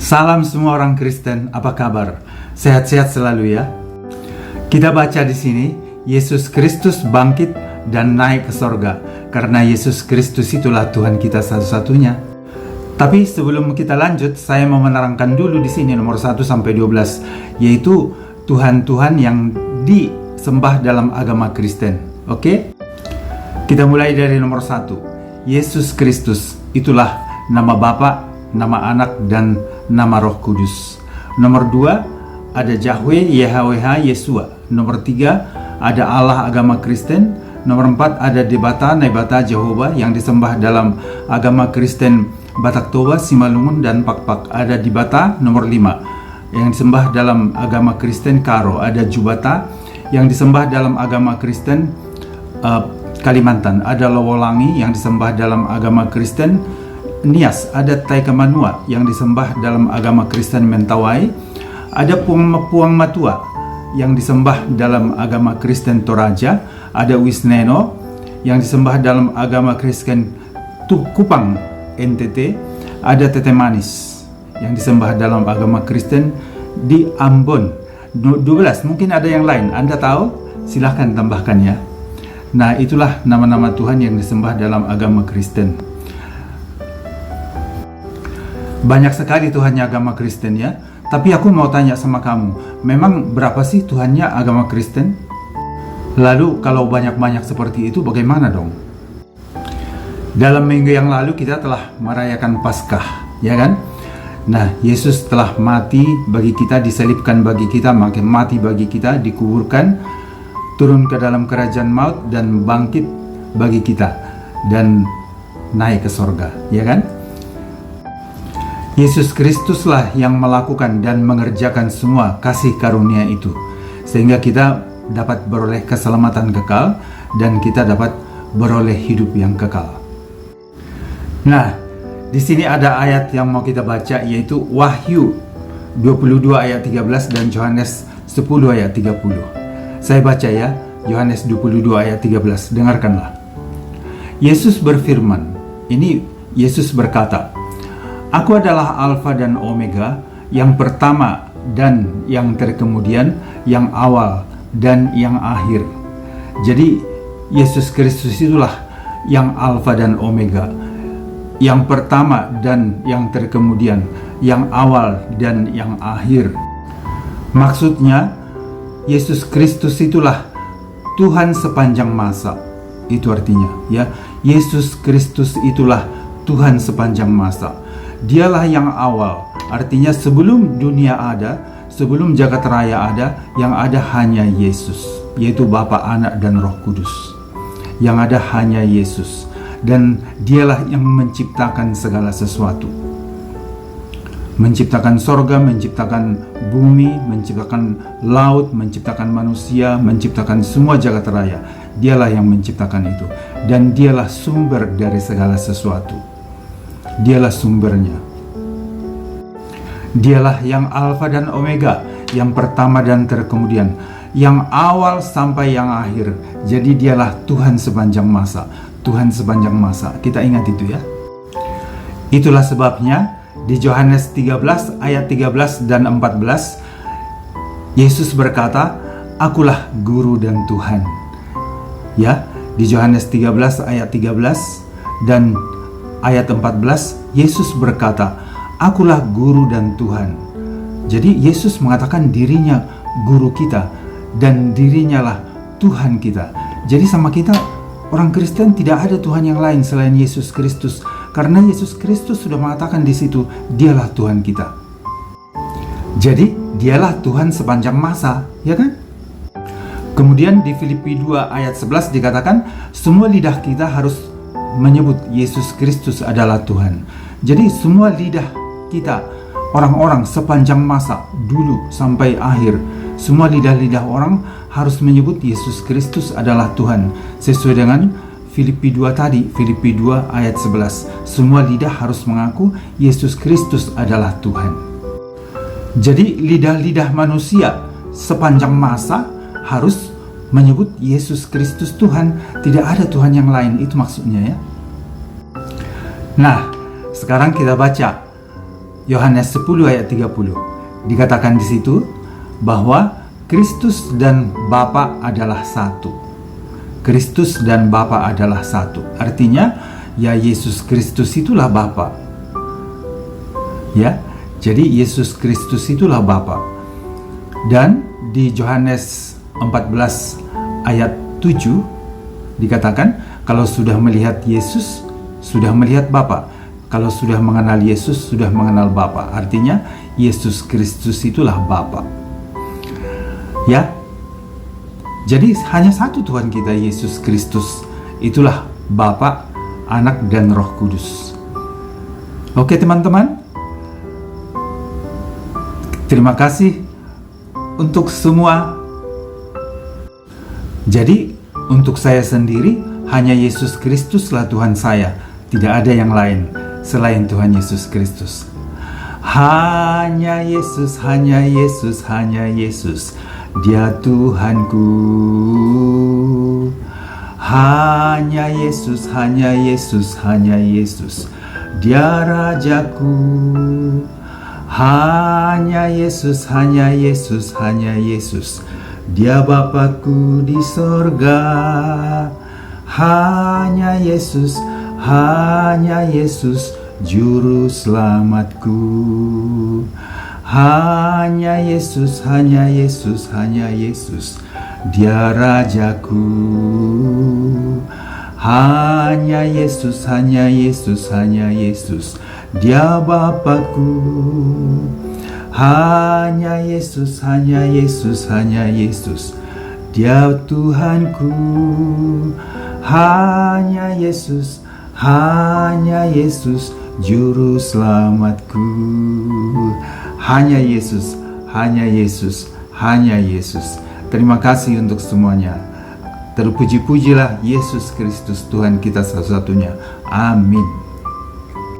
Salam semua orang Kristen, apa kabar? Sehat-sehat selalu ya. Kita baca di sini, Yesus Kristus bangkit dan naik ke sorga. Karena Yesus Kristus itulah Tuhan kita satu-satunya. Tapi sebelum kita lanjut, saya mau menerangkan dulu di sini nomor 1 sampai 12, yaitu Tuhan-Tuhan yang disembah dalam agama Kristen. Oke? Kita mulai dari nomor 1. Yesus Kristus, itulah nama Bapa, nama Anak, dan nama Roh Kudus. Nomor 2, ada Yahweh, YHWH, Yesua. Nomor 3, ada Allah agama Kristen. Nomor 4, ada Debata, Nebata, Jehovah yang disembah dalam agama Kristen Batak Toba, Simalungun, dan Pakpak. Ada Dibata. Nomor 5, yang disembah dalam agama Kristen Karo. Ada Jubata yang disembah dalam agama Kristen Kalimantan. Ada Lowolangi yang disembah dalam agama Kristen Nias. Ada Taikamanua yang disembah dalam agama Kristen Mentawai. Ada Puang Matua yang disembah dalam agama Kristen Toraja. Ada Wisneno yang disembah dalam agama Kristen Kupang NTT. Ada Tete Manis yang disembah dalam agama Kristen di Ambon. 12, mungkin ada yang lain. Anda tahu? Silahkan tambahkan ya. Nah, itulah nama-nama Tuhan yang disembah dalam agama Kristen. Banyak sekali Tuhannya agama Kristen ya. Tapi aku mau tanya sama kamu, memang berapa sih Tuhannya agama Kristen? Lalu kalau banyak-banyak seperti itu bagaimana dong? Dalam minggu yang lalu kita telah merayakan Paskah, ya kan? Nah, Yesus telah mati bagi kita, disalibkan bagi kita, mati bagi kita, dikuburkan, turun ke dalam kerajaan maut, dan bangkit bagi kita, dan naik ke sorga, ya kan? Yesus Kristuslah yang melakukan dan mengerjakan semua kasih karunia itu, sehingga kita dapat beroleh keselamatan kekal dan kita dapat beroleh hidup yang kekal. Nah, di sini ada ayat yang mau kita baca, yaitu Wahyu 22 ayat 13 dan Yohanes 10 ayat 30. Saya baca ya, Yohanes 22 ayat 13, dengarkanlah. Yesus berfirman, ini Yesus berkata, Aku adalah Alfa dan Omega, yang pertama dan yang terkemudian, yang awal dan yang akhir. Jadi Yesus Kristus itulah yang Alfa dan Omega, yang pertama dan yang terkemudian, yang awal dan yang akhir. Maksudnya Yesus Kristus itulah Tuhan sepanjang masa. Itu artinya ya, Yesus Kristus itulah Tuhan sepanjang masa. Dialah yang awal, artinya sebelum dunia ada, sebelum jagat raya ada, yang ada hanya Yesus, yaitu Bapa, Anak, dan Roh Kudus. Yang ada hanya Yesus, dan dialah yang menciptakan segala sesuatu. Menciptakan sorga, menciptakan bumi, menciptakan laut, menciptakan manusia, menciptakan semua jagat raya. Dialah yang menciptakan itu, dan dialah sumber dari segala sesuatu. Dialah sumbernya. Dialah yang Alfa dan Omega, yang pertama dan terkemudian, yang awal sampai yang akhir. Jadi dialah Tuhan sepanjang masa. Tuhan sepanjang masa. Kita ingat itu ya. Itulah sebabnya di Yohanes 13 ayat 13 dan 14, Yesus berkata, Akulah guru dan Tuhan. Ya, di Yohanes 13 ayat 13 dan ayat 14, Yesus berkata, Akulah guru dan Tuhan. Jadi Yesus mengatakan dirinya guru kita dan dirinya lah Tuhan kita. Jadi sama kita orang Kristen tidak ada Tuhan yang lain selain Yesus Kristus, karena Yesus Kristus sudah mengatakan di situ, dialah Tuhan kita. Jadi dialah Tuhan sepanjang masa, ya kan? Kemudian di Filipi 2 ayat 11 dikatakan, semua lidah kita harus menyebut Yesus Kristus adalah Tuhan. Jadi semua lidah kita, orang-orang sepanjang masa, dulu sampai akhir, semua lidah-lidah orang harus menyebut Yesus Kristus adalah Tuhan. Sesuai dengan Filipi 2 tadi, Filipi 2 ayat 11. Semua lidah harus mengaku Yesus Kristus adalah Tuhan. Jadi lidah-lidah manusia sepanjang masa harus menyebut Yesus Kristus Tuhan. Tidak ada Tuhan yang lain, itu maksudnya ya. Nah, sekarang kita baca Yohanes 10 ayat 30. Dikatakan di situ bahwa Kristus dan Bapa adalah satu. Kristus dan Bapa adalah satu. Artinya, ya Yesus Kristus itulah Bapa. Ya, jadi Yesus Kristus itulah Bapa. Dan di Yohanes 14 ayat 7 dikatakan, kalau sudah melihat Yesus, sudah melihat Bapa. Kalau sudah mengenal Yesus, sudah mengenal Bapa. Artinya, Yesus Kristus itulah Bapa. Ya, jadi hanya satu Tuhan kita, Yesus Kristus. Itulah Bapa, Anak, dan Roh Kudus. Oke teman-teman, terima kasih untuk semua. Jadi, untuk saya sendiri, hanya Yesus Kristuslah Tuhan saya. Tidak ada yang lain selain Tuhan Yesus Kristus. Hanya Yesus, hanya Yesus, hanya Yesus. Dia Tuhanku. Hanya Yesus, hanya Yesus, hanya Yesus. Dia Rajaku. Hanya Yesus, hanya Yesus, hanya Yesus. Dia Bapakku di sorga. Hanya Yesus, hanya Yesus, Juru Selamatku. Hanya Yesus, hanya Yesus, hanya Yesus. Dia Rajaku. Hanya Yesus, hanya Yesus, hanya Yesus. Dia Bapakku. Hanya Yesus, hanya Yesus, hanya Yesus. Dia Tuhanku. Hanya Yesus, hanya Yesus, Juru Selamatku. Hanya Yesus, hanya Yesus, hanya Yesus. Terima kasih untuk semuanya. Terpuji-pujilah Yesus Kristus, Tuhan kita satu-satunya. Amin.